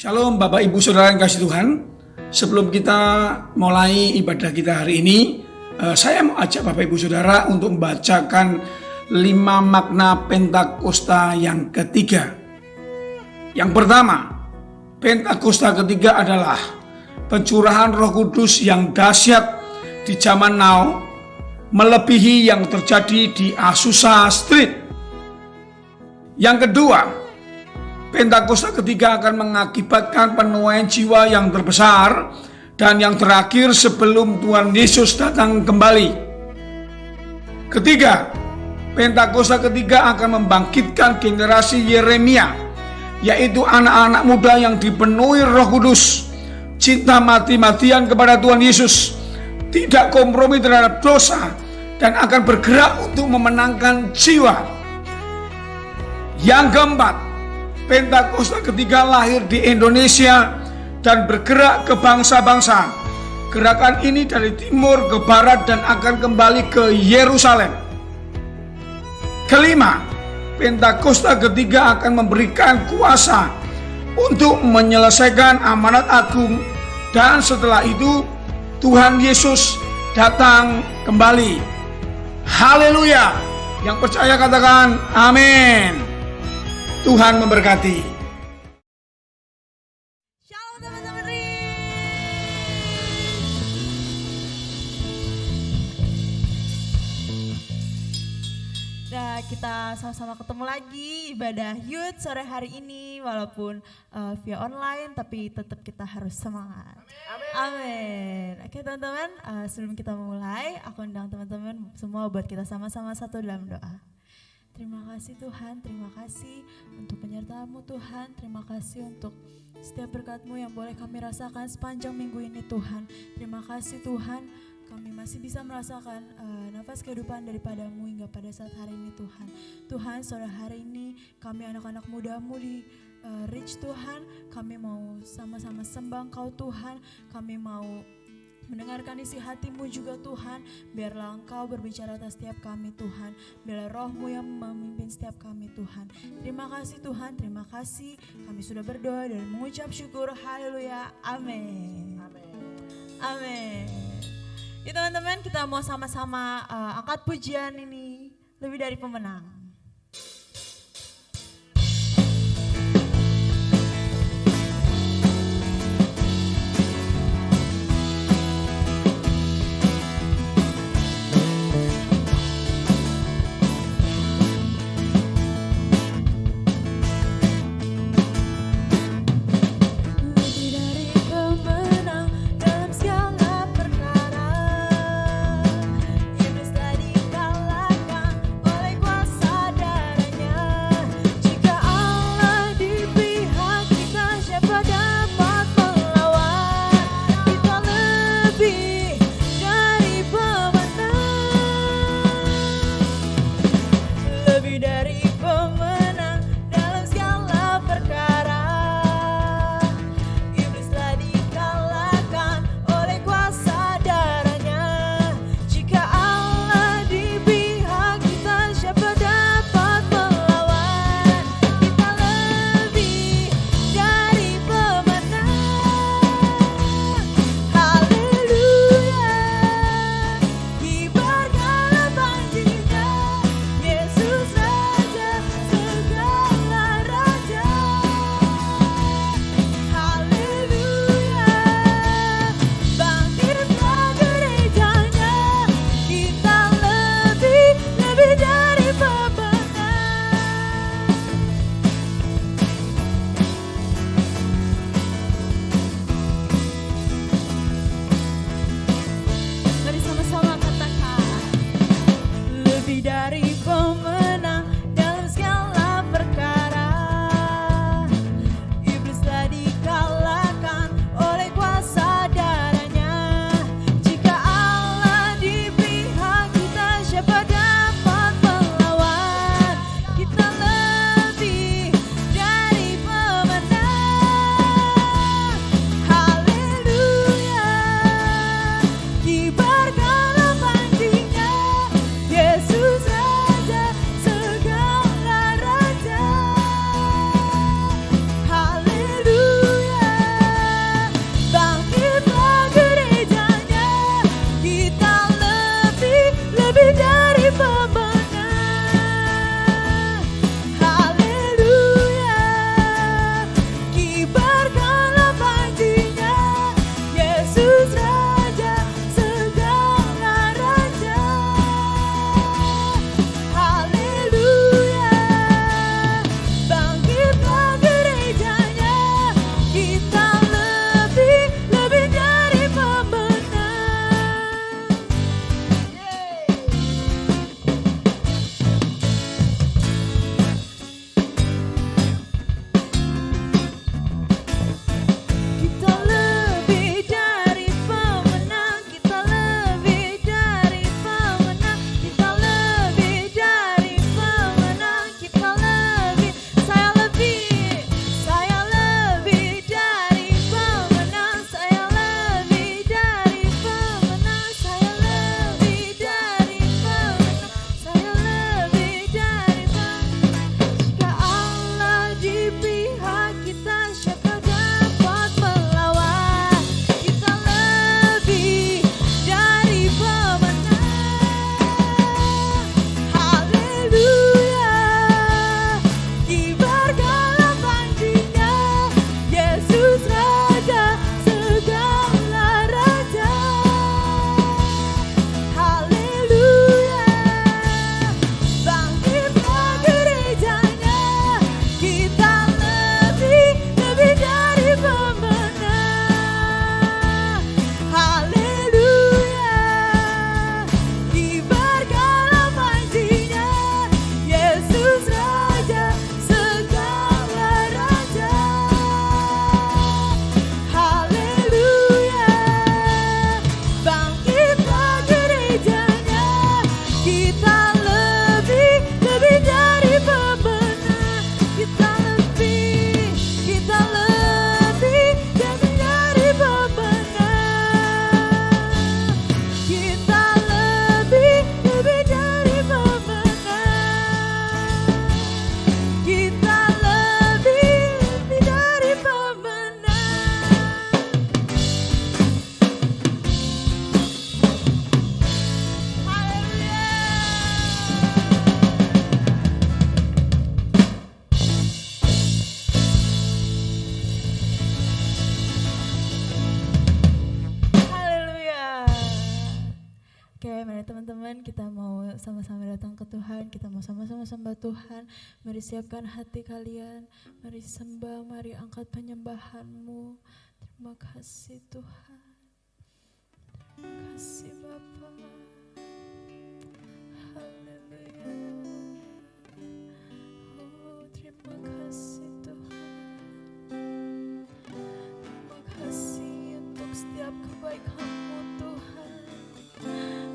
Shalom Bapak Ibu Saudara yang kasih Tuhan. Sebelum kita mulai ibadah kita hari ini, saya mau ajak Bapak Ibu Saudara untuk membacakan 5 makna Pentakosta yang ketiga. Yang pertama, Pentakosta ketiga adalah pencurahan Roh Kudus yang dahsyat di zaman now, melebihi yang terjadi di Azusa Street. Yang kedua, Pentakosta ketiga akan mengakibatkan penuaian jiwa yang terbesar dan yang terakhir sebelum Tuhan Yesus datang kembali. Ketiga, Pentakosta ketiga akan membangkitkan generasi Yeremia, yaitu anak-anak muda yang dipenuhi Roh Kudus, cinta mati-matian kepada Tuhan Yesus, tidak kompromi terhadap dosa, dan akan bergerak untuk memenangkan jiwa. Yang keempat, Pentakosta ketiga lahir di Indonesia dan bergerak ke bangsa-bangsa. Gerakan ini dari timur ke barat dan akan kembali ke Yerusalem. Kelima, Pentakosta ketiga akan memberikan kuasa untuk menyelesaikan amanat agung, dan setelah itu Tuhan Yesus datang kembali. Haleluya! Yang percaya katakan amin. Tuhan memberkati. Shalom teman-teman. Nah, kita sama-sama ketemu lagi ibadah Youth sore hari ini, walaupun via online, tapi tetap kita harus semangat. Amin. Oke teman-teman, sebelum kita memulai, aku undang teman-teman semua buat kita sama-sama satu dalam doa. Terima kasih Tuhan, terima kasih untuk penyertaan-Mu Tuhan, terima kasih untuk setiap berkat-Mu yang boleh kami rasakan sepanjang minggu ini Tuhan. Terima kasih Tuhan, kami masih bisa merasakan nafas kehidupan daripada-Mu hingga pada saat hari ini Tuhan. Tuhan, sore hari ini kami anak-anak muda-Mu di Reach Tuhan, kami mau sama-sama sembah Engkau Tuhan, kami mau mendengarkan isi hati-Mu juga Tuhan. Biarlah Engkau berbicara atas setiap kami Tuhan. Biarlah Roh-Mu yang memimpin setiap kami Tuhan. Terima kasih Tuhan, terima kasih. Kami sudah berdoa dan mengucap syukur. Haleluya, amin. Amin. Ya teman-teman, kita mau sama-sama angkat pujian ini, lebih dari pemenang. Yesus telah dikalahkan oleh kuasa Oke, mari teman-teman kita mau sama-sama datang ke Tuhan, kita mau sama-sama sembah Tuhan. Mari siapkan hati kalian, mari sembah, mari angkat penyembahan-Mu. Terima kasih Tuhan, terima kasih Bapa. Haleluya. Oh, terima kasih Tuhan. Terima kasih untuk setiap kebaikan-Mu Tuhan.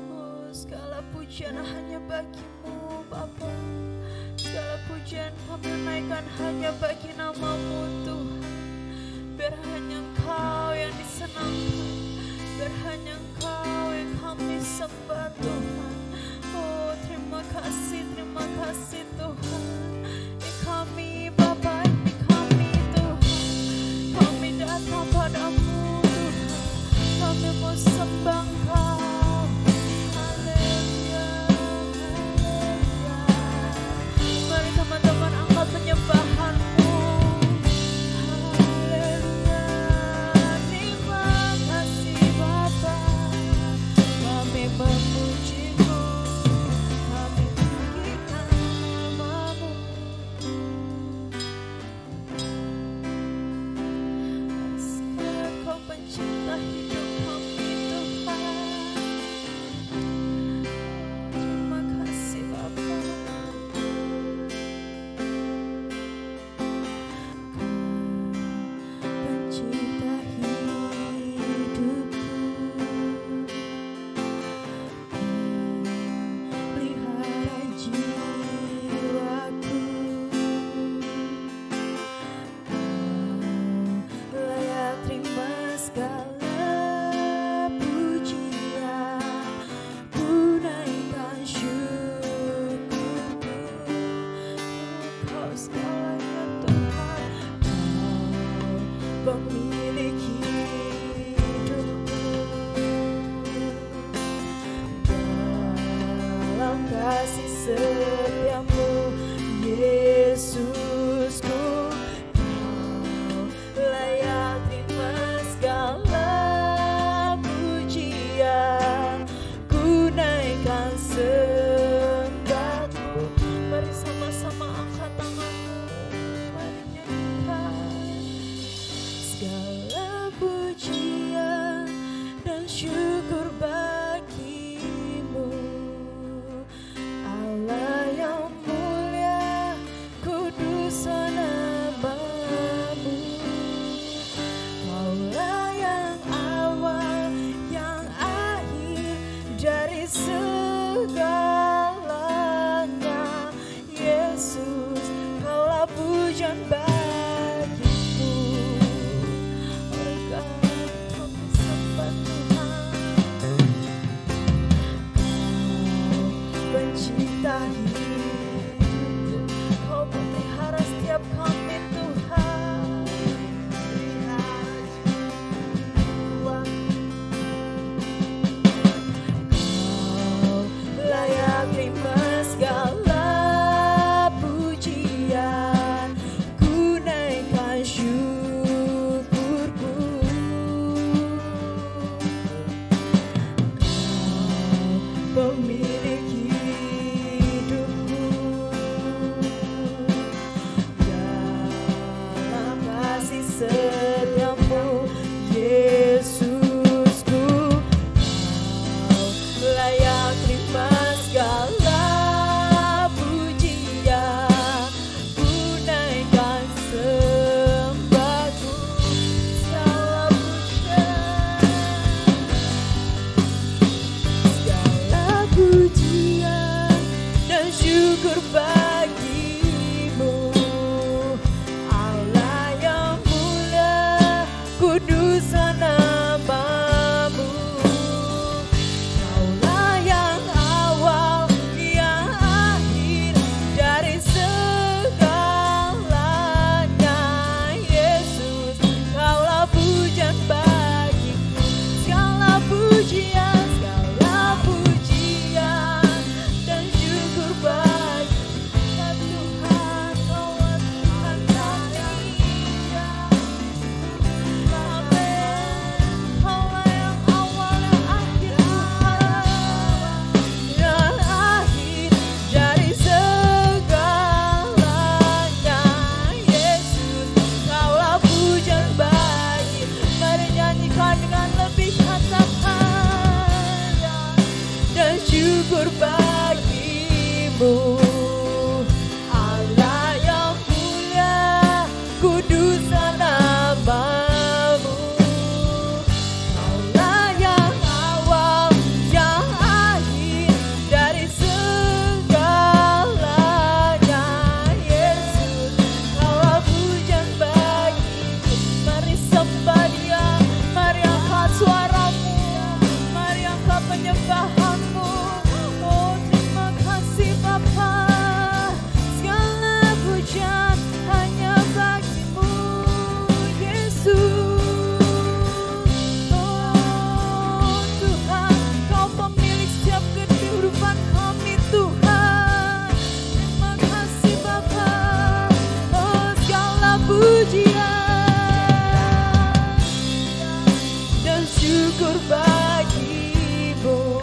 Oh, segala pujian hanya bagi-Mu Bapa. Segala pujian kami naikkan hanya bagi nama-Mu Tuhan. Biar hanya Engkau yang disenangkan, biar hanya Engkau yang kami sembah Tuhan. Oh, terima kasih Tuhan. Ini kami Bapa, ini kami Tuhan. Kami datang padamu Tuhan. Kami mau sembah Engkau. Mari teman-teman angkat penyembahan-Mu. Haleluya. Terima kasih Bapa. Kami memuji-Mu. Kami tinggikan nama-Mu. Sekarang Kau pencipta hidup kami Tuhan. Terima kasih Bapa. Pencipta hidupku, pelihara jiwaku. Kau layak terima segala pujian, ku naikkan syukurku. Kau segalanya Tuhan, Kau pemilik hidupku. Dalam kasih setia-Mu Yesusku, Kau layak terima segala pujian, ku naikkan sembah-Mu. Mari sama-sama angkat tangan-Mu, mari nyanyikan. Segala pujian dan syukur bagi-Mu, Allah yang mulia, kudus nama-Mu. Kaulah yang awal, yang akhir dari segalanya. Yesus, Kaulah pujian bagiku. Engkau kami sembah Tuhan. Kau pencipta hidup, Kau memelihara setiap kami Tuhan. Pelihara jiwa. Kau layak terima segala pujian, ku naikkan syukurku. Kau pemilik hidupku. Dalam kasih setia-Mu Yesusku, Kau layak terima segala pujian, ku naikkan sembah-Ku. Segala pujian, segala pujian syukur bagimu. Allah yang mulia, kuduslah namamu. Kaulah yang awal, yang akhir dari segalanya. Yesus, Kaulah pujian bagiku. Mari sembah Dia, mari angkat suaramu, mari angkat penyembahanmu. Oh, terima kasih Bapa, segala pujian hanya bagimu, Yesus. Oh Tuhan, Kau pemilik setiap kehidupan kami Tuhan. Terima kasih Bapa, oh segala pujian dan syukur bagimu.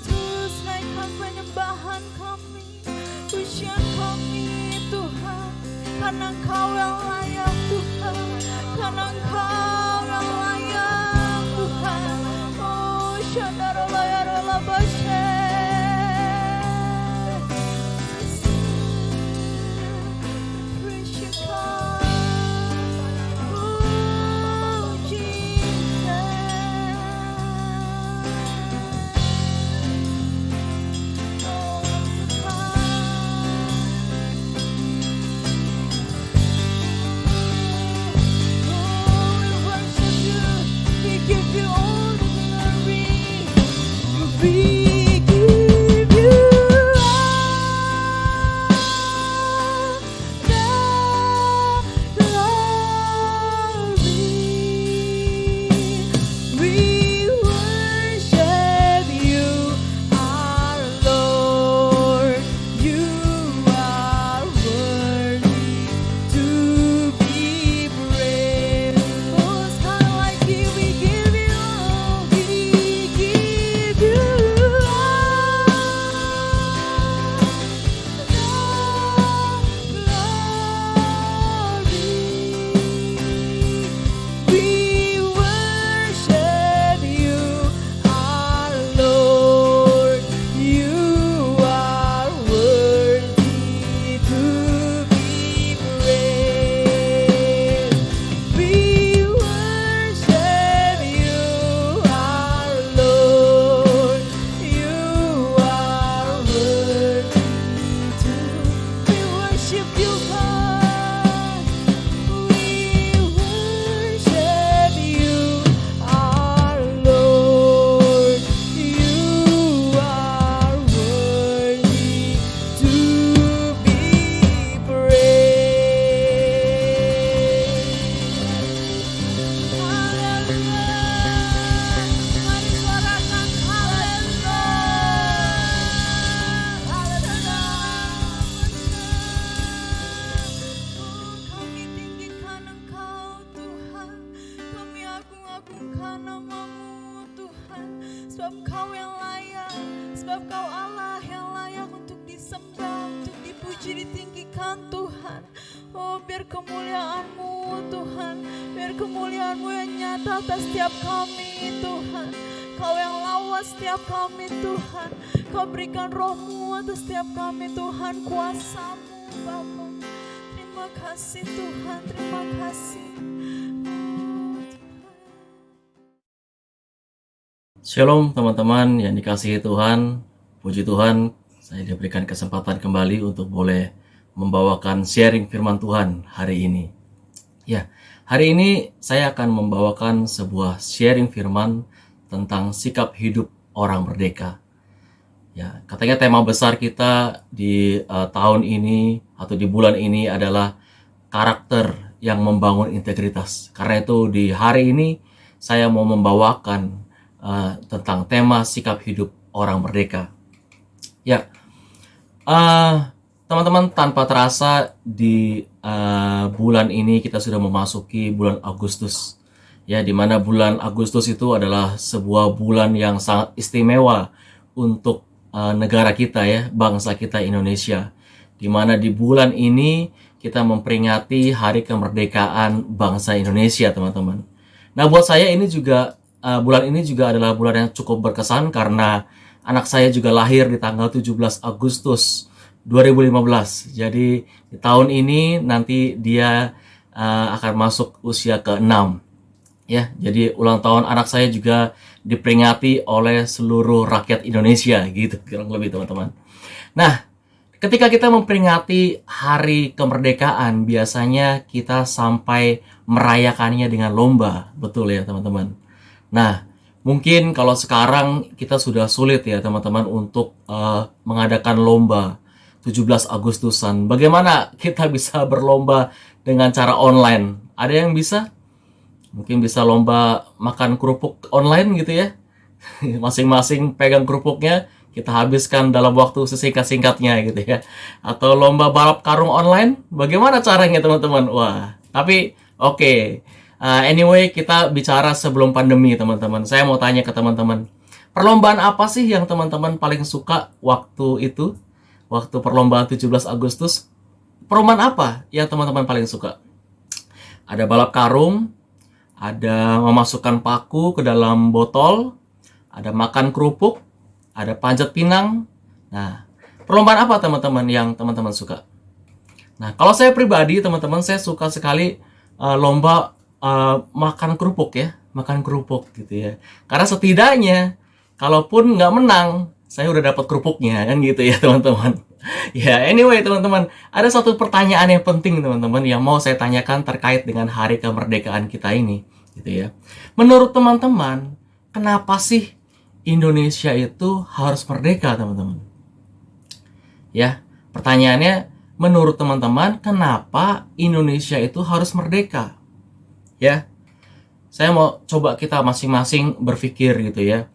terus naikkan penyembahan kami, pujian kami Tuhan, karena Engkau yang layak Tuhan, karena Engkau yang layak Tuhan. Oh Shandarola Bashe, praise you God. Oh Jesus, Shalom teman-teman yang dikasihi Tuhan, puji Tuhan, saya diberikan kesempatan kembali untuk boleh membawakan sharing firman Tuhan hari ini. Ya, hari ini saya akan membawakan sebuah sharing firman tentang sikap hidup orang merdeka. Ya, katanya tema besar kita di tahun ini atau di bulan ini adalah karakter yang membangun integritas. Karena itu di hari ini saya mau membawakan tentang tema sikap hidup orang merdeka. Ya, teman-teman, tanpa terasa di bulan ini kita sudah memasuki bulan Agustus. Ya, di mana bulan Agustus itu adalah sebuah bulan yang sangat istimewa untuk negara kita ya, bangsa kita Indonesia. Di mana di bulan ini kita memperingati hari kemerdekaan bangsa Indonesia, teman-teman. Nah, buat saya ini juga bulan ini juga adalah bulan yang cukup berkesan karena anak saya juga lahir di tanggal 17 Agustus 2015. Jadi di tahun ini nanti dia akan masuk usia ke-6. Ya, jadi ulang tahun anak saya juga diperingati oleh seluruh rakyat Indonesia gitu, kurang lebih teman-teman. Nah, ketika kita memperingati hari kemerdekaan, biasanya kita sampai merayakannya dengan lomba, betul ya teman-teman. Nah, mungkin kalau sekarang kita sudah sulit ya teman-teman untuk mengadakan lomba 17 Agustusan. Bagaimana kita bisa berlomba dengan cara online? Ada yang bisa? Mungkin bisa lomba makan kerupuk online gitu ya. Masing-masing pegang kerupuknya, kita habiskan dalam waktu sesingkat-singkatnya gitu ya. Atau lomba balap karung online, bagaimana caranya teman-teman? Wah, tapi oke. Anyway, kita bicara sebelum pandemi teman-teman. Saya mau tanya ke teman-teman, Perlombaan apa sih yang teman-teman paling suka waktu itu? Waktu perlombaan 17 Agustus? Perlombaan apa yang teman-teman paling suka? Ada balap karung, ada memasukkan paku ke dalam botol, ada makan kerupuk, ada panjat pinang. Nah, perlombaan apa teman-teman yang teman-teman suka? Nah, kalau saya pribadi, teman-teman, saya suka sekali lomba makan kerupuk ya. Makan kerupuk gitu ya. Karena setidaknya, kalaupun nggak menang, saya udah dapat kerupuknya, kan gitu ya teman-teman. Ya, anyway teman-teman, ada satu pertanyaan yang penting teman-teman yang mau saya tanyakan terkait dengan hari kemerdekaan kita ini, gitu ya. Menurut teman-teman, kenapa sih Indonesia itu harus merdeka, teman-teman? Ya, pertanyaannya, menurut teman-teman, kenapa Indonesia itu harus merdeka? Ya, saya mau coba kita masing-masing berpikir gitu ya.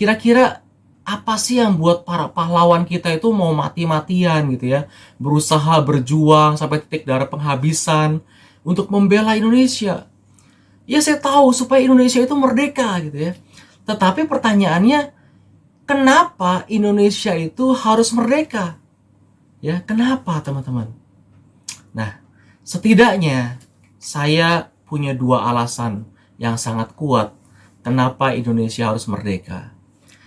Kira-kira apa sih yang buat para pahlawan kita itu mau mati-matian gitu ya, berusaha berjuang sampai titik darah penghabisan untuk membela Indonesia? Ya saya tahu supaya Indonesia itu merdeka gitu ya. Tetapi pertanyaannya, kenapa Indonesia itu harus merdeka? Ya, kenapa teman-teman? Nah, setidaknya saya punya dua alasan yang sangat kuat kenapa Indonesia harus merdeka.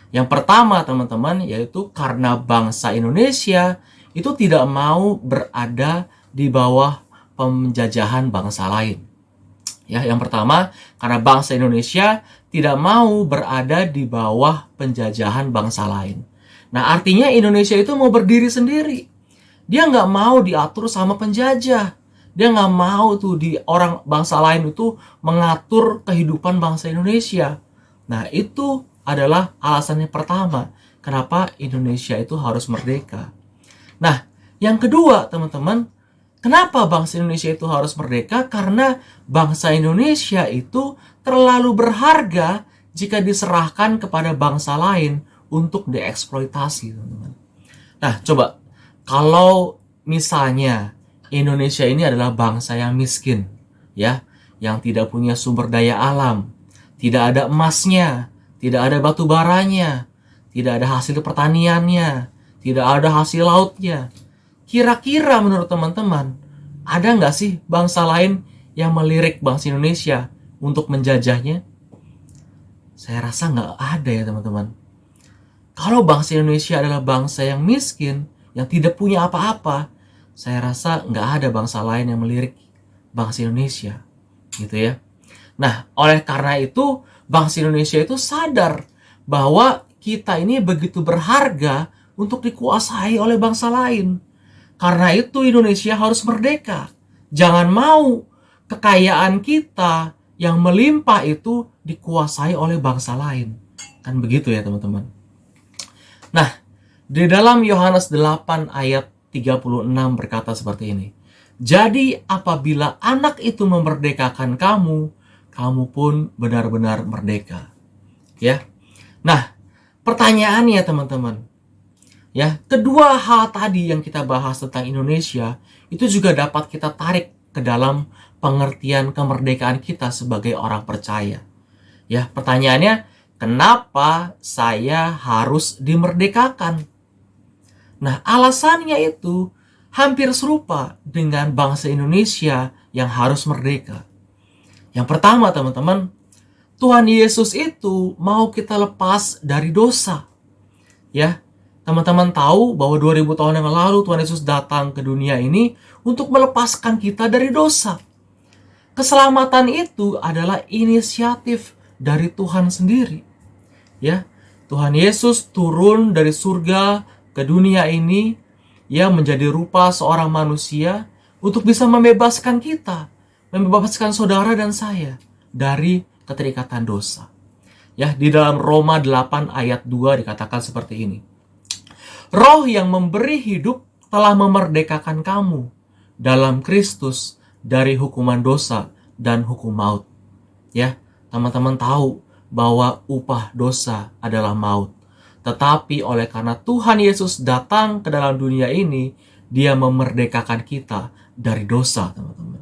Yang pertama teman-teman, yaitu karena bangsa Indonesia itu tidak mau berada di bawah penjajahan bangsa lain. Ya, yang pertama, karena bangsa Indonesia tidak mau berada di bawah penjajahan bangsa lain. Nah, artinya Indonesia itu mau berdiri sendiri. Dia nggak mau diatur sama penjajah. Dia nggak mau tuh di orang bangsa lain itu mengatur kehidupan bangsa Indonesia. Nah, itu adalah alasannya pertama kenapa Indonesia itu harus merdeka. Nah, yang kedua teman-teman, kenapa bangsa Indonesia itu harus merdeka? Karena bangsa Indonesia itu terlalu berharga jika diserahkan kepada bangsa lain untuk dieksploitasi, teman-teman. Nah, coba kalau misalnya Indonesia ini adalah bangsa yang miskin, ya, yang tidak punya sumber daya alam, tidak ada emasnya, tidak ada batu baranya, tidak ada hasil pertaniannya, tidak ada hasil lautnya. Kira-kira menurut teman-teman, ada nggak sih bangsa lain yang melirik bangsa Indonesia untuk menjajahnya? Saya rasa nggak ada ya teman-teman. Kalau bangsa Indonesia adalah bangsa yang miskin, yang tidak punya apa-apa, saya rasa nggak ada bangsa lain yang melirik bangsa Indonesia, gitu ya. Nah, oleh karena itu, bangsa Indonesia itu sadar bahwa kita ini begitu berharga untuk dikuasai oleh bangsa lain. Karena itu Indonesia harus merdeka. Jangan mau kekayaan kita yang melimpah itu dikuasai oleh bangsa lain. Kan begitu ya teman-teman. Nah, di dalam Yohanes 8 ayat 36 berkata seperti ini. Jadi apabila anak itu memerdekakan kamu, kamu pun benar-benar merdeka. Ya. Nah, pertanyaannya teman-teman. Ya, kedua hal tadi yang kita bahas tentang Indonesia itu juga dapat kita tarik ke dalam pengertian kemerdekaan kita sebagai orang percaya. Ya, pertanyaannya, kenapa saya harus dimerdekakan? Nah, alasannya itu hampir serupa dengan bangsa Indonesia yang harus merdeka. Yang pertama teman-teman, Tuhan Yesus itu mau kita lepas dari dosa. Ya, teman-teman tahu bahwa 2000 tahun yang lalu Tuhan Yesus datang ke dunia ini untuk melepaskan kita dari dosa. Keselamatan itu adalah inisiatif dari Tuhan sendiri. Ya, Tuhan Yesus turun dari surga ke dunia ini, ya, menjadi rupa seorang manusia untuk bisa membebaskan kita, membebaskan saudara dan saya dari keterikatan dosa. Ya, di dalam Roma 8 ayat 2 dikatakan seperti ini. Roh yang memberi hidup telah memerdekakan kamu dalam Kristus dari hukuman dosa dan hukum maut. Ya, teman-teman tahu bahwa upah dosa adalah maut. Tetapi oleh karena Tuhan Yesus datang ke dalam dunia ini, Dia memerdekakan kita dari dosa, teman-teman.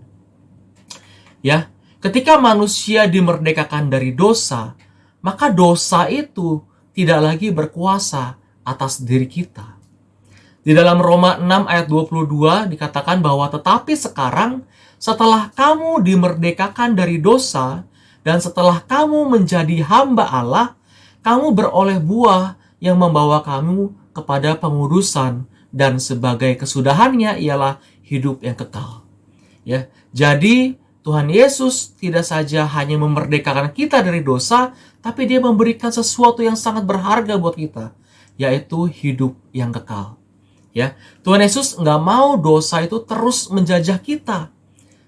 Ya, ketika manusia dimerdekakan dari dosa, maka dosa itu tidak lagi berkuasa atas diri kita. Di dalam Roma 6 ayat 22 dikatakan bahwa tetapi sekarang setelah kamu dimerdekakan dari dosa dan setelah kamu menjadi hamba Allah, kamu beroleh buah yang membawa kamu kepada pengudusan dan sebagai kesudahannya ialah hidup yang kekal. Ya, jadi Tuhan Yesus tidak saja hanya memerdekakan kita dari dosa, tapi Dia memberikan sesuatu yang sangat berharga buat kita, yaitu hidup yang kekal. Ya, Tuhan Yesus nggak mau dosa itu terus menjajah kita.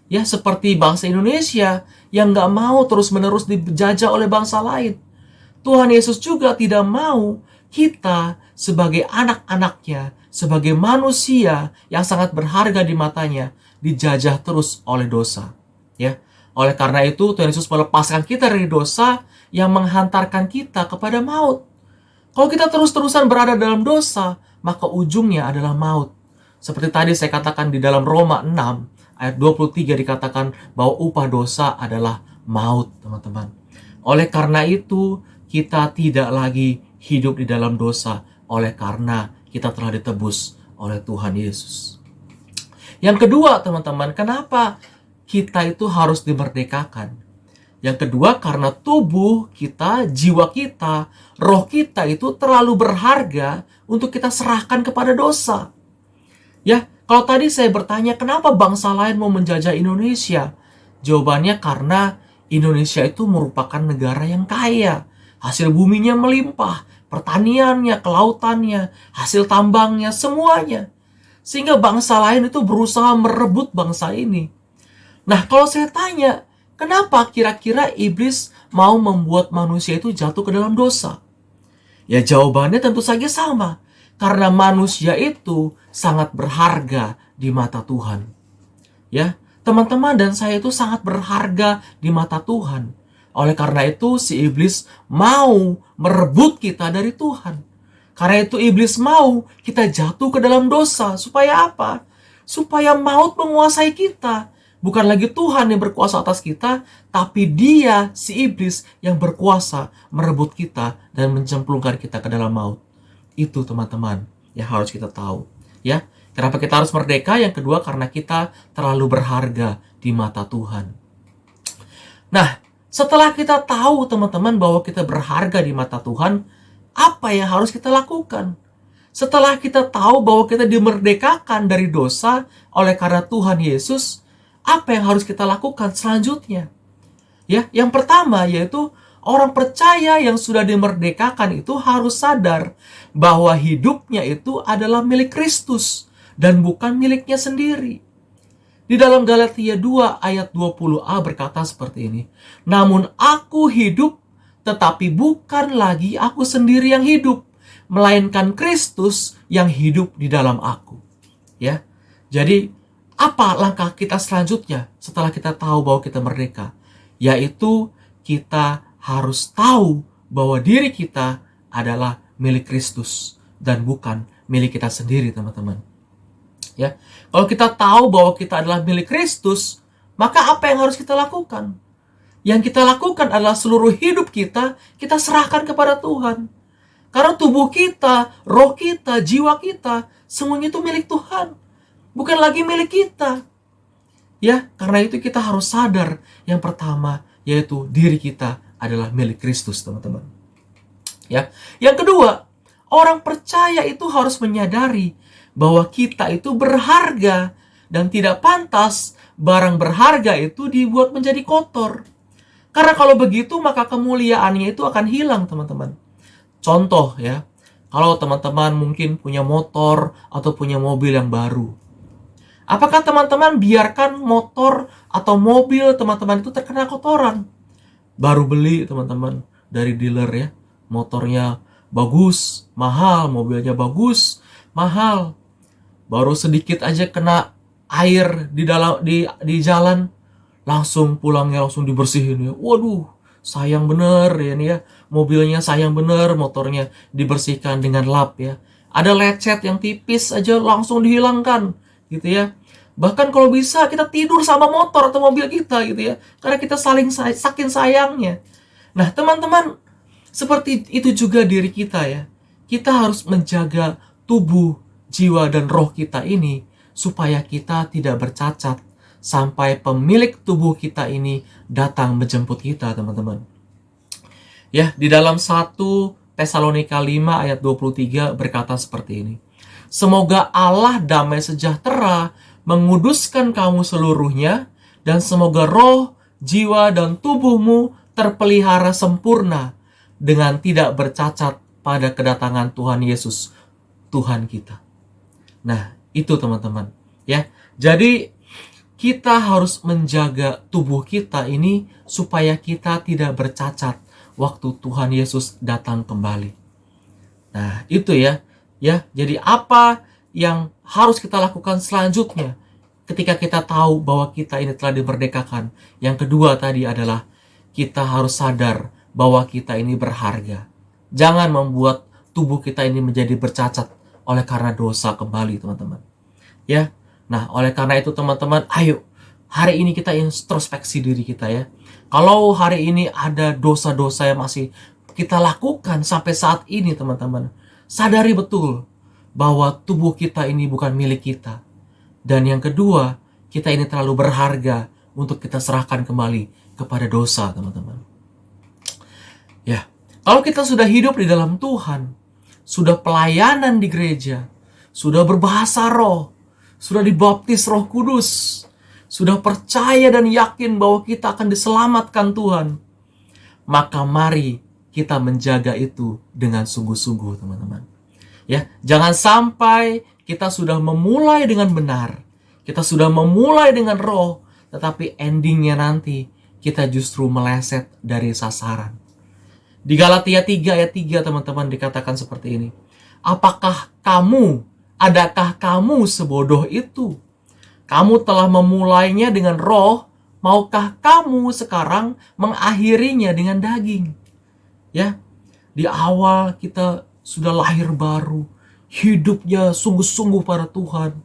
Ya, seperti bangsa Indonesia yang nggak mau terus-menerus dijajah oleh bangsa lain. Tuhan Yesus juga tidak mau kita sebagai anak-anaknya, sebagai manusia yang sangat berharga di matanya, dijajah terus oleh dosa. Ya, oleh karena itu Tuhan Yesus melepaskan kita dari dosa yang menghantarkan kita kepada maut. Kalau kita terus-terusan berada dalam dosa, maka ujungnya adalah maut. Seperti tadi saya katakan di dalam Roma 6 ayat 23 dikatakan bahwa upah dosa adalah maut, teman-teman. Oleh karena itu, kita tidak lagi hidup di dalam dosa oleh karena kita telah ditebus oleh Tuhan Yesus. Yang kedua, teman-teman, kenapa kita itu harus dimerdekakan? Yang kedua, karena tubuh kita, jiwa kita, roh kita itu terlalu berharga untuk kita serahkan kepada dosa. Ya, kalau tadi saya bertanya kenapa bangsa lain mau menjajah Indonesia? Jawabannya karena Indonesia itu merupakan negara yang kaya. Hasil buminya melimpah, pertaniannya, kelautannya, hasil tambangnya, semuanya. Sehingga bangsa lain itu berusaha merebut bangsa ini. Nah, kalau saya tanya, kenapa kira-kira iblis mau membuat manusia itu jatuh ke dalam dosa? Ya, jawabannya tentu saja sama. Karena manusia itu sangat berharga di mata Tuhan. Ya, teman-teman dan saya itu sangat berharga di mata Tuhan. Oleh karena itu, si iblis mau merebut kita dari Tuhan. Karena itu iblis mau kita jatuh ke dalam dosa. Supaya apa? Supaya maut menguasai kita. Bukan lagi Tuhan yang berkuasa atas kita, tapi dia, si iblis, yang berkuasa merebut kita dan mencemplungkan kita ke dalam maut. Itu teman-teman yang harus kita tahu. Ya, kenapa kita harus merdeka? Yang kedua, karena kita terlalu berharga di mata Tuhan. Nah, setelah kita tahu teman-teman bahwa kita berharga di mata Tuhan, apa yang harus kita lakukan? Setelah kita tahu bahwa kita dimerdekakan dari dosa oleh karena Tuhan Yesus, apa yang harus kita lakukan selanjutnya? Ya, yang pertama yaitu orang percaya yang sudah dimerdekakan itu harus sadar bahwa hidupnya itu adalah milik Kristus dan bukan miliknya sendiri. Di dalam Galatia 2 ayat 20a berkata seperti ini. Namun aku hidup, tetapi bukan lagi aku sendiri yang hidup, melainkan Kristus yang hidup di dalam aku. Ya, jadi apa langkah kita selanjutnya setelah kita tahu bahwa kita merdeka? Yaitu kita harus tahu bahwa diri kita adalah milik Kristus dan bukan milik kita sendiri, teman-teman. Ya, kalau kita tahu bahwa kita adalah milik Kristus, maka apa yang harus kita lakukan? Yang kita lakukan adalah seluruh hidup kita serahkan kepada Tuhan. Karena tubuh kita, roh kita, jiwa kita, semuanya itu milik Tuhan. Bukan lagi milik kita. Ya, karena itu kita harus sadar yang pertama, yaitu diri kita adalah milik Kristus, teman-teman. Ya, yang kedua, orang percaya itu harus menyadari bahwa kita itu berharga dan tidak pantas barang berharga itu dibuat menjadi kotor. Karena kalau begitu maka kemuliaannya itu akan hilang, teman-teman. Contoh ya, kalau teman-teman mungkin punya motor atau punya mobil yang baru. Apakah teman-teman biarkan motor atau mobil teman-teman itu terkena kotoran? Baru beli teman-teman dari dealer ya, motornya bagus, mahal, mobilnya bagus, mahal. Baru sedikit aja kena air di jalan, langsung pulangnya langsung dibersihin ya. Waduh, sayang bener ya nih ya, mobilnya sayang bener, motornya dibersihkan dengan lap ya. Ada lecet yang tipis aja langsung dihilangkan gitu ya. Bahkan kalau bisa kita tidur sama motor atau mobil kita gitu ya, karena kita saking sayangnya. Nah teman-teman, Seperti itu juga diri kita ya. Kita harus menjaga tubuh, jiwa, dan roh kita ini supaya kita tidak bercacat sampai pemilik tubuh kita ini datang menjemput kita, teman-teman. Ya, di dalam 1 Tesalonika 5 ayat 23 berkata seperti ini. Semoga Allah damai sejahtera menguduskan kamu seluruhnya, dan semoga roh, jiwa, dan tubuhmu terpelihara sempurna dengan tidak bercacat pada kedatangan Tuhan Yesus, Tuhan kita. Nah, itu teman-teman. Ya, jadi kita harus menjaga tubuh kita ini supaya kita tidak bercacat waktu Tuhan Yesus datang kembali. Nah, itu ya. Ya, jadi apa yang harus kita lakukan selanjutnya ketika kita tahu bahwa kita ini telah dimerdekakan? Yang kedua tadi adalah kita harus sadar bahwa kita ini berharga. Jangan membuat tubuh kita ini menjadi bercacat oleh karena dosa kembali, teman-teman. Ya. Nah, oleh karena itu teman-teman, ayo hari ini kita introspeksi diri kita ya. Kalau hari ini ada dosa-dosa yang masih kita lakukan sampai saat ini, teman-teman, sadari betul bahwa tubuh kita ini bukan milik kita. Dan yang kedua, kita ini terlalu berharga untuk kita serahkan kembali kepada dosa, teman-teman. Ya, kalau kita sudah hidup di dalam Tuhan, sudah pelayanan di gereja, sudah berbahasa roh, sudah dibaptis Roh Kudus, sudah percaya dan yakin bahwa kita akan diselamatkan Tuhan, maka mari kita menjaga itu dengan sungguh-sungguh, teman-teman. Ya, jangan sampai kita sudah memulai dengan benar, kita sudah memulai dengan roh, tetapi endingnya nanti kita justru meleset dari sasaran. Di Galatia 3 ayat 3, teman-teman, dikatakan seperti ini. Adakah kamu sebodoh itu? Kamu telah memulainya dengan roh, maukah kamu sekarang mengakhirinya dengan daging? Ya, di awal kita sudah lahir baru, hidupnya sungguh-sungguh pada Tuhan.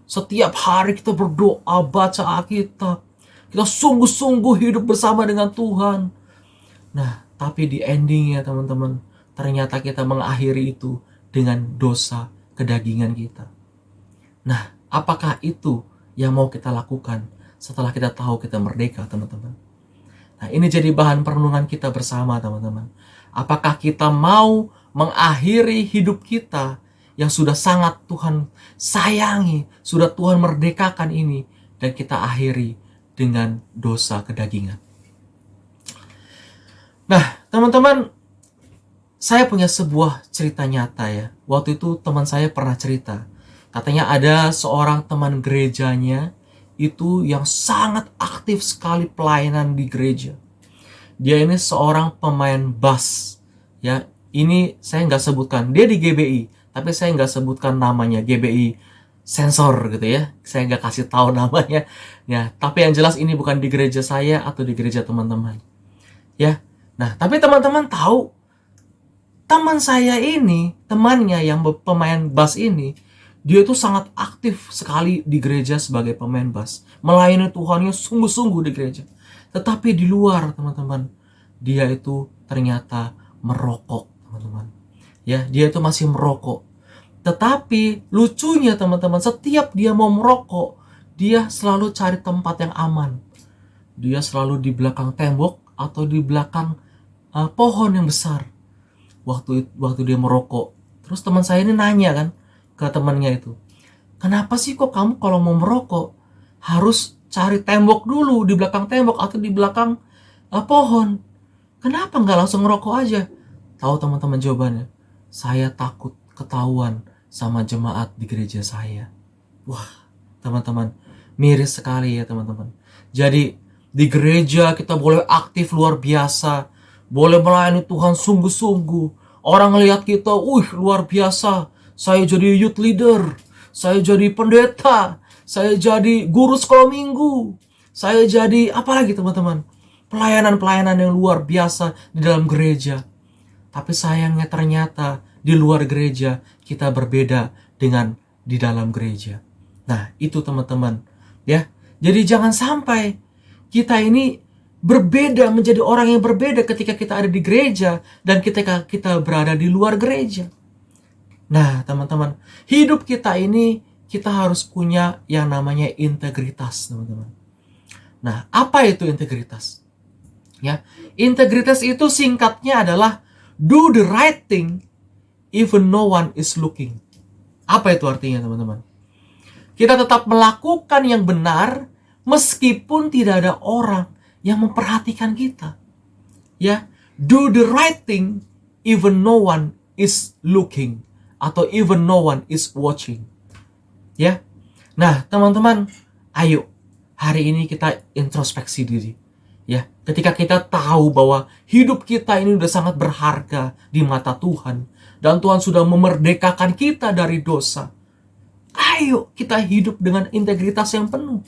Setiap hari kita berdoa, baca Alkitab, kita sungguh-sungguh hidup bersama dengan Tuhan. Nah, tapi di endingnya teman-teman, ternyata kita mengakhiri itu dengan dosa kedagingan kita. Nah, apakah itu yang mau kita lakukan setelah kita tahu kita merdeka, teman-teman? Nah, ini jadi bahan perenungan kita bersama, teman-teman. Apakah kita mau mengakhiri hidup kita yang sudah sangat Tuhan sayangi, sudah Tuhan merdekakan ini, dan kita akhiri dengan dosa kedagingan? Nah, teman-teman, saya punya sebuah cerita nyata ya. Waktu itu teman saya pernah cerita. Katanya ada seorang teman gerejanya itu yang sangat aktif sekali pelayanan di gereja. Dia ini seorang pemain bass. Ya, ini saya nggak sebutkan. Dia di GBI, tapi saya nggak sebutkan namanya. GBI sensor gitu ya. Saya nggak kasih tahu namanya. Ya, tapi yang jelas ini bukan di gereja saya atau di gereja teman-teman. Ya, nah tapi teman-teman tahu, teman saya ini, temannya yang pemain bass ini, dia itu sangat aktif sekali di gereja sebagai pemain bass. Melayani Tuhannya sungguh-sungguh di gereja. Tetapi di luar, teman-teman, dia itu ternyata merokok, teman-teman. Ya, dia itu masih merokok. Tetapi lucunya, teman-teman, setiap dia mau merokok, dia selalu cari tempat yang aman. Dia selalu di belakang tembok atau di belakang pohon yang besar. Waktu dia merokok. Terus teman saya ini nanya kan ke temannya itu, kenapa sih kok kamu kalau mau merokok harus cari tembok dulu, di belakang tembok atau di belakang pohon? Kenapa nggak langsung ngerokok aja? Tahu teman-teman jawabannya? Saya takut ketahuan sama jemaat di gereja saya. Wah, teman-teman, miris sekali ya teman-teman. Jadi di gereja kita boleh aktif luar biasa, boleh melayani Tuhan sungguh-sungguh. Orang lihat kita, luar biasa. Saya jadi youth leader, saya jadi pendeta, saya jadi guru sekolah minggu, saya jadi apalagi teman-teman, pelayanan-pelayanan yang luar biasa di dalam gereja. Tapi sayangnya ternyata di luar gereja kita berbeda dengan di dalam gereja. Nah, itu teman-teman ya. Jadi jangan sampai kita ini berbeda, menjadi orang yang berbeda ketika kita ada di gereja dan ketika kita berada di luar gereja. Nah, teman-teman, hidup kita ini kita harus punya yang namanya integritas, teman-teman. Nah, apa itu integritas? Ya, integritas itu singkatnya adalah do the right thing even no one is looking. Apa itu artinya, teman-teman? Kita tetap melakukan yang benar meskipun tidak ada orang yang memperhatikan kita. Ya, do the right thing even no one is looking atau even no one is watching. Ya. Nah, teman-teman, ayo hari ini kita introspeksi diri. Ya, ketika kita tahu bahwa hidup kita ini sudah sangat berharga di mata Tuhan dan Tuhan sudah memerdekakan kita dari dosa. Ayo kita hidup dengan integritas yang penuh.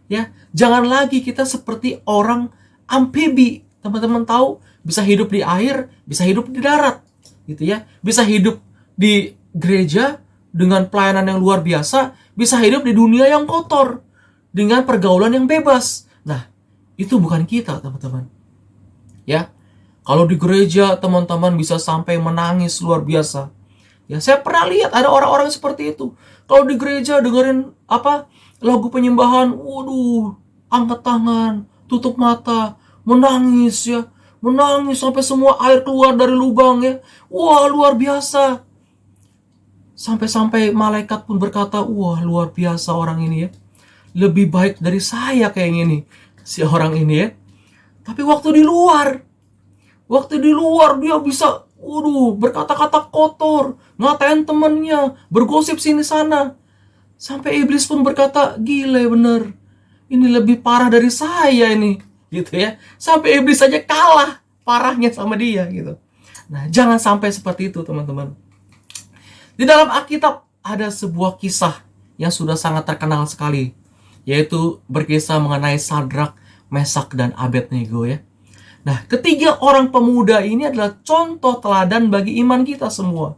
Ya, jangan lagi kita seperti orang amfibi. Teman-teman tahu, bisa hidup di air, bisa hidup di darat, gitu ya. Bisa hidup di gereja dengan pelayanan yang luar biasa, bisa hidup di dunia yang kotor dengan pergaulan yang bebas. Nah, itu bukan kita, teman-teman. Ya, kalau di gereja teman-teman bisa sampai menangis luar biasa. Ya, saya pernah lihat ada orang-orang seperti itu. Kalau di gereja dengerin lagu penyembahan, waduh, angkat tangan, tutup mata, menangis ya, menangis sampai semua air keluar dari lubang ya. Wah, luar biasa. Sampai-sampai malaikat pun berkata, wah, luar biasa orang ini ya. Lebih baik dari saya kayaknya nih, si orang ini ya. Tapi waktu di luar dia bisa berkata-kata kotor, ngatain temennya, bergosip sini sana. Sampai iblis pun berkata, gile bener, ini lebih parah dari saya ini, gitu ya. Sampai iblis saja kalah parahnya sama dia, gitu. Nah, jangan sampai seperti itu, teman-teman. Di dalam Alkitab ada sebuah kisah yang sudah sangat terkenal sekali, yaitu berkisah mengenai Sadrak, Mesak, dan Abednego ya. Nah, ketiga orang pemuda ini adalah contoh teladan bagi iman kita semua.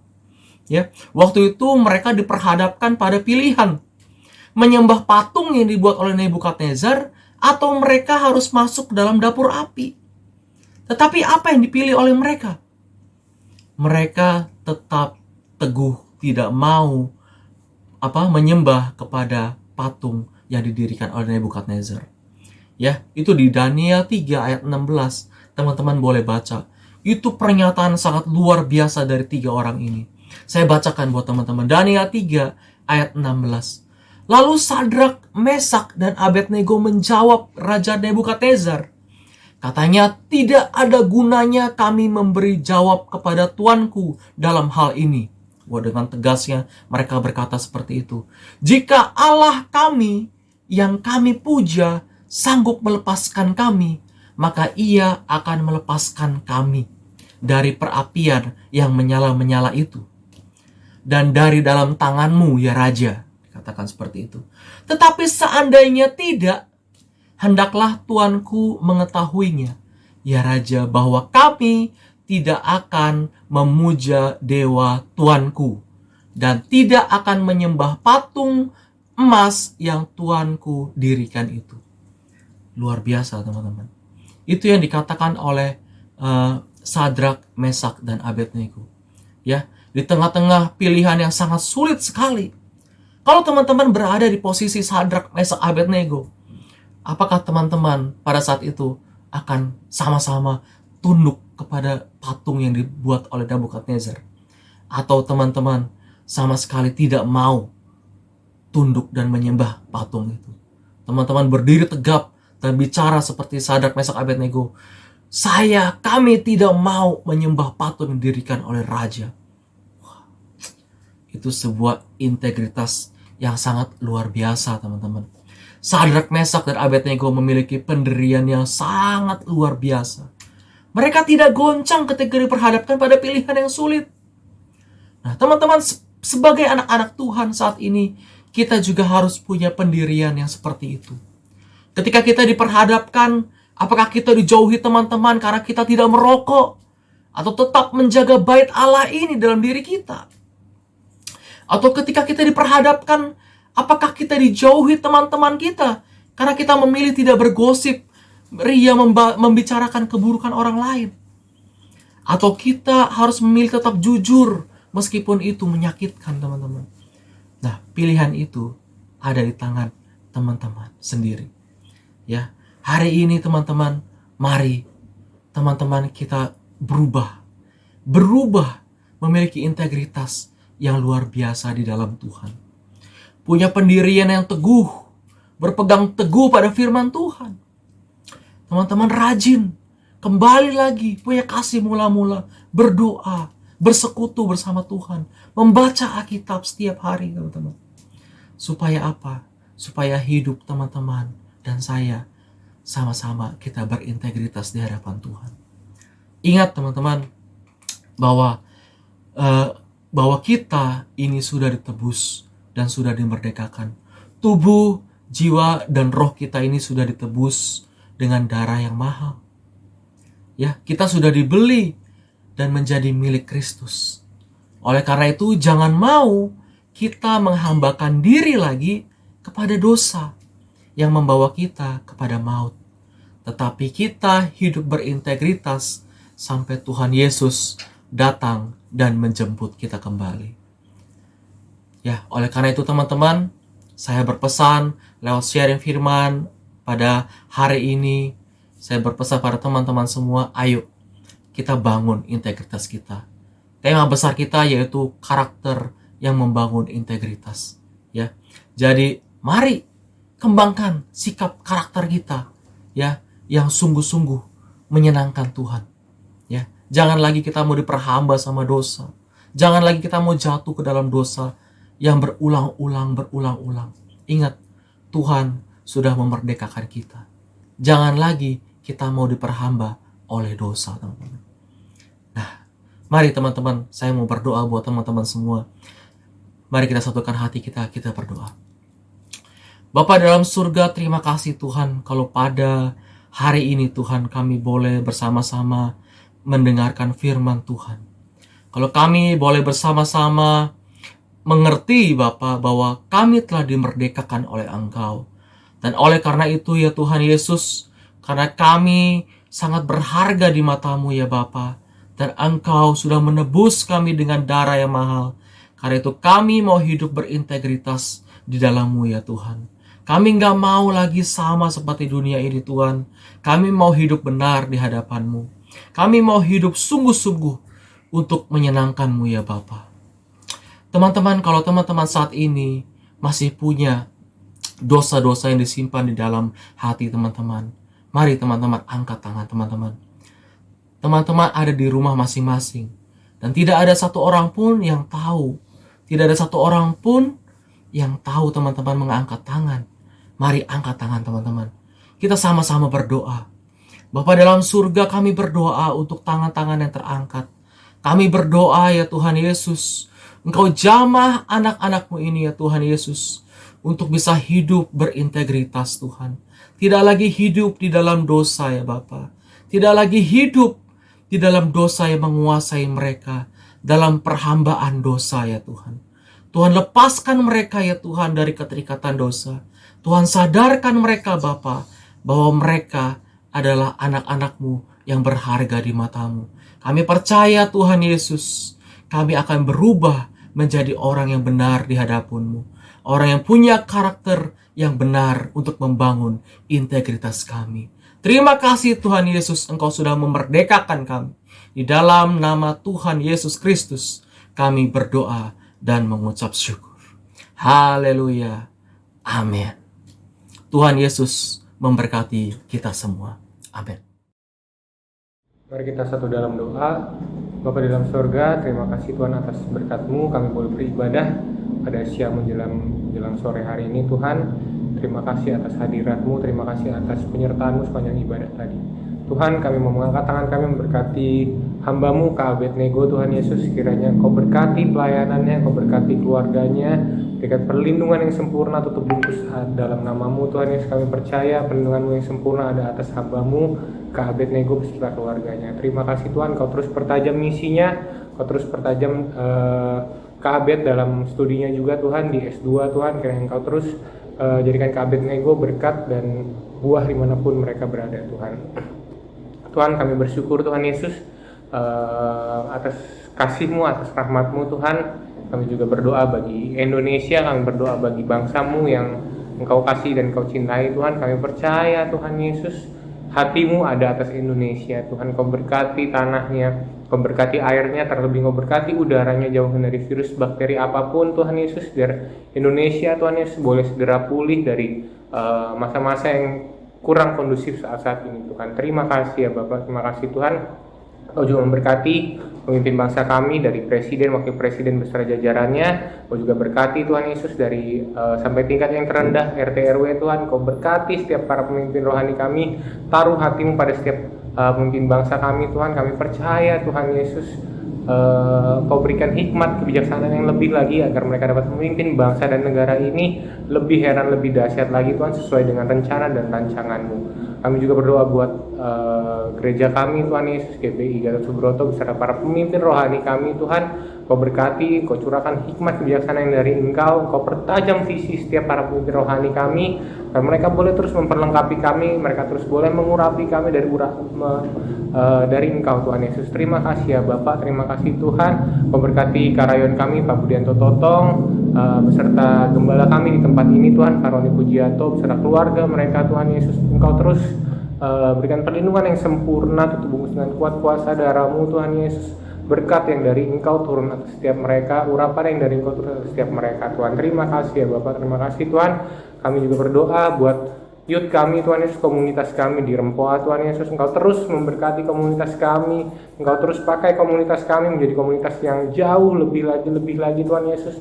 Ya, waktu itu mereka diperhadapkan pada pilihan menyembah patung yang dibuat oleh Nebukadnezar atau mereka harus masuk dalam dapur api. Tetapi apa yang dipilih oleh mereka? Mereka tetap teguh tidak mau menyembah kepada patung yang didirikan oleh Nebukadnezar. Ya, itu di Daniel 3 ayat 16. Teman-teman boleh baca. Itu pernyataan sangat luar biasa dari tiga orang ini. Saya bacakan buat teman-teman. Daniel 3 ayat 16. Lalu Sadrak, Mesak, dan Abednego menjawab Raja Nebukadnezar. Katanya, tidak ada gunanya kami memberi jawab kepada tuanku dalam hal ini. Wah, dengan tegasnya mereka berkata seperti itu. Jika Allah kami yang kami puja sanggup melepaskan kami, maka ia akan melepaskan kami dari perapian yang menyala-menyala itu. Dan dari dalam tanganmu, ya Raja. Katakan seperti itu. Tetapi seandainya tidak, hendaklah tuanku mengetahuinya, ya Raja, bahwa kami tidak akan memuja dewa tuanku dan tidak akan menyembah patung emas yang tuanku dirikan itu. Luar biasa, teman-teman. Itu yang dikatakan oleh Sadrak, Mesak, dan Abednego. Ya, di tengah-tengah pilihan yang sangat sulit sekali. Kalau teman-teman berada di posisi Sadrak, Mesak, Abednego, apakah teman-teman pada saat itu akan sama-sama tunduk kepada patung yang dibuat oleh Nebukadnezar? Atau teman-teman sama sekali tidak mau tunduk dan menyembah patung itu? Teman-teman berdiri tegap dan bicara seperti Sadrak, Mesak, Abednego. Kami tidak mau menyembah patung yang didirikan oleh Raja. Wah, itu sebuah integritas yang sangat luar biasa, teman-teman. Sadrak, Mesak, dan Abednego memiliki pendirian yang sangat luar biasa. Mereka tidak goncang ketika diperhadapkan pada pilihan yang sulit. Nah, teman-teman, sebagai anak-anak Tuhan saat ini, kita juga harus punya pendirian yang seperti itu. Ketika kita diperhadapkan, apakah kita dijauhi teman-teman karena kita tidak merokok? Atau tetap menjaga bait Allah ini dalam diri kita? Atau ketika kita diperhadapkan, apakah kita dijauhi teman-teman kita karena kita memilih tidak bergosip, ria membicarakan keburukan orang lain? Atau kita harus memilih tetap jujur meskipun itu menyakitkan, teman-teman? Nah, pilihan itu ada di tangan teman-teman sendiri. Ya, hari ini teman-teman, mari teman-teman kita berubah memiliki integritas yang luar biasa di dalam Tuhan. Punya pendirian yang teguh, berpegang teguh pada firman Tuhan. Teman-teman rajin, kembali lagi, punya kasih mula-mula, berdoa, bersekutu bersama Tuhan, membaca Alkitab setiap hari, teman-teman. Supaya apa? Supaya hidup teman-teman dan saya sama-sama kita berintegritas di hadapan Tuhan. Ingat teman-teman, bahwa kita ini sudah ditebus dan sudah dimerdekakan. Tubuh, jiwa, dan roh kita ini sudah ditebus dengan darah yang mahal. Ya, kita sudah dibeli dan menjadi milik Kristus. Oleh karena itu, jangan mau kita menghambakan diri lagi kepada dosa yang membawa kita kepada maut. Tetapi kita hidup berintegritas sampai Tuhan Yesus datang dan menjemput kita kembali. Ya, oleh karena itu teman-teman, saya berpesan lewat sharing firman pada hari ini, saya berpesan pada teman-teman semua, ayo kita bangun integritas kita. Tema besar kita yaitu karakter yang membangun integritas. Ya, jadi mari kembangkan sikap karakter kita, ya, yang sungguh-sungguh menyenangkan Tuhan. Ya, jangan lagi kita mau diperhamba sama dosa. Jangan lagi kita mau jatuh ke dalam dosa yang berulang-ulang. Ingat, Tuhan sudah memerdekakan kita. Jangan lagi kita mau diperhamba oleh dosa, teman-teman. Nah, mari teman-teman, saya mau berdoa buat teman-teman semua. Mari kita satukan hati kita berdoa. Bapa dalam surga, terima kasih Tuhan kalau pada hari ini Tuhan kami boleh bersama-sama mendengarkan firman Tuhan. Kalau kami boleh bersama-sama mengerti Bapa bahwa kami telah dimerdekakan oleh Engkau. Dan oleh karena itu ya Tuhan Yesus, karena kami sangat berharga di mata-Mu ya Bapa, dan Engkau sudah menebus kami dengan darah yang mahal. Karena itu kami mau hidup berintegritas di dalam-Mu ya Tuhan. Kami gak mau lagi sama seperti dunia ini Tuhan. Kami mau hidup benar di hadapan-Mu. Kami mau hidup sungguh-sungguh untuk menyenangkan-Mu ya Bapa. Teman-teman, kalau teman-teman saat ini masih punya dosa-dosa yang disimpan di dalam hati teman-teman, mari teman-teman angkat tangan teman-teman. Teman-teman ada di rumah masing-masing. Dan tidak ada satu orang pun yang tahu. Tidak ada satu orang pun yang tahu teman-teman mengangkat tangan. Mari angkat tangan teman-teman. Kita sama-sama berdoa. Bapa dalam surga, kami berdoa untuk tangan-tangan yang terangkat. Kami berdoa ya Tuhan Yesus, Engkau jamah anak-anak-Mu ini ya Tuhan Yesus, untuk bisa hidup berintegritas Tuhan. Tidak lagi hidup di dalam dosa ya Bapa. Tidak lagi hidup di dalam dosa yang menguasai mereka, dalam perhambaan dosa ya Tuhan. Tuhan lepaskan mereka ya Tuhan dari keterikatan dosa. Tuhan sadarkan mereka Bapa, bahwa mereka adalah anak-anak-Mu yang berharga di mata-Mu. Kami percaya Tuhan Yesus, kami akan berubah menjadi orang yang benar di hadapan-Mu. Orang yang punya karakter yang benar untuk membangun integritas kami. Terima kasih Tuhan Yesus, Engkau sudah memerdekakan kami. Di dalam nama Tuhan Yesus Kristus, kami berdoa dan mengucap syukur. Haleluya. Amin. Tuhan Yesus memberkati kita semua. Amin. Mari kita satu dalam doa. Bapa di dalam surga, terima kasih Tuhan atas berkat-Mu. Kami boleh beribadah pada siang menjelang sore hari ini Tuhan. Terima kasih atas hadirat-Mu, terima kasih atas penyertaan-Mu sepanjang ibadah tadi. Tuhan, kami mau mengangkat tangan kami memberkati hamba-Mu Kak Abednego Tuhan Yesus. Kiranya Kau berkati pelayanannya, Kau berkati keluarganya, berikan perlindungan yang sempurna, tutup bungkus dalam nama-Mu Tuhan Yesus. Kami percaya perlindungan-Mu yang sempurna ada atas hamba-Mu Kak Abednego beserta keluarganya. Terima kasih Tuhan, Kau terus pertajam misinya, Kau terus pertajam Kak Abed dalam studinya juga Tuhan di S2 Tuhan. Kiranya Kau terus jadikan Kak Abednego berkat dan buah dimanapun mereka berada Tuhan. Tuhan, kami bersyukur Tuhan Yesus atas kasih-Mu, atas rahmat-Mu Tuhan. Kami juga berdoa bagi Indonesia, kami berdoa bagi bangsa-Mu yang Engkau kasih dan Engkau cintai Tuhan. Kami percaya Tuhan Yesus, hati-Mu ada atas Indonesia Tuhan. Kau berkati tanahnya, Kau berkati airnya, terlebih Kau berkati udaranya, jauhkan dari virus, bakteri apapun Tuhan Yesus. Biar Indonesia Tuhan Yesus boleh segera pulih dari masa-masa yang kurang kondusif saat ini Tuhan. Terima kasih ya Bapak, terima kasih Tuhan. Kau juga memberkati pemimpin bangsa kami, dari presiden, wakil presiden beserta jajarannya. Kau juga berkati Tuhan Yesus dari sampai tingkat yang terendah RT RW Tuhan. Kau berkati setiap para pemimpin rohani kami. Taruh hati-Mu pada setiap pemimpin bangsa kami Tuhan. Kami percaya Tuhan Yesus, Kau berikan hikmat, kebijaksanaan yang lebih lagi agar mereka dapat memimpin bangsa dan negara ini lebih heran, lebih dahsyat lagi Tuhan, sesuai dengan rencana dan rancangan-Mu. Kami juga berdoa buat gereja kami Tuhan Yesus, GBI Gatot Subroto beserta para pemimpin rohani kami Tuhan. Kau berkati, Kau curahkan hikmat kebijaksanaan dari Engkau, Kau pertajam visi setiap para pemimpin rohani kami, dan mereka boleh terus memperlengkapi kami, mereka terus boleh mengurapi kami dari Engkau Tuhan Yesus. Terima kasih ya Bapak, terima kasih Tuhan. Kau berkati karayon kami Pak Budianto Totong beserta gembala kami di tempat ini Tuhan, Karoni Pujianto beserta keluarga mereka Tuhan Yesus. Engkau terus berikan perlindungan yang sempurna, tutup bungkus dengan kuat kuasa darah-Mu Tuhan Yesus. Berkat yang dari Engkau turun atas setiap mereka, urapan yang dari Engkau turun atas setiap mereka Tuhan. Terima kasih ya Bapak, terima kasih Tuhan. Kami juga berdoa buat youth kami Tuhan Yesus, komunitas kami di Rempoa Tuhan Yesus. Engkau terus memberkati komunitas kami, Engkau terus pakai komunitas kami menjadi komunitas yang jauh lebih lagi Tuhan Yesus,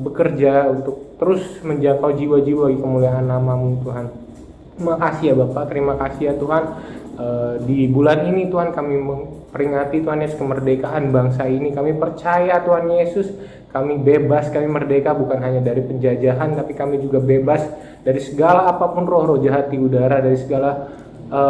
bekerja untuk terus menjangkau jiwa-jiwa bagi kemuliaan nama-Mu Tuhan. Terima kasih ya Bapak, terima kasih ya Tuhan. Di bulan ini Tuhan kami memperingati Tuhan Yesus kemerdekaan bangsa ini. Kami percaya Tuhan Yesus, kami bebas, kami merdeka bukan hanya dari penjajahan, tapi kami juga bebas dari segala apapun roh-roh jahat di udara, dari segala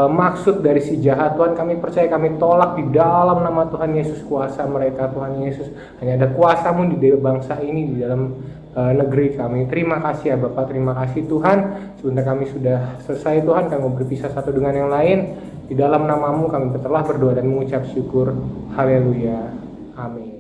maksud dari si jahat Tuhan. Kami percaya, kami tolak di dalam nama Tuhan Yesus kuasa mereka Tuhan Yesus. Hanya ada kuasa-Mu di bangsa ini, di dalam negeri kami. Terima kasih ya Bapak, terima kasih Tuhan. Sebentar kami sudah selesai Tuhan, kami berpisah satu dengan yang lain. Di dalam nama-Mu kami telah berdoa dan mengucap syukur. Haleluya. Amin.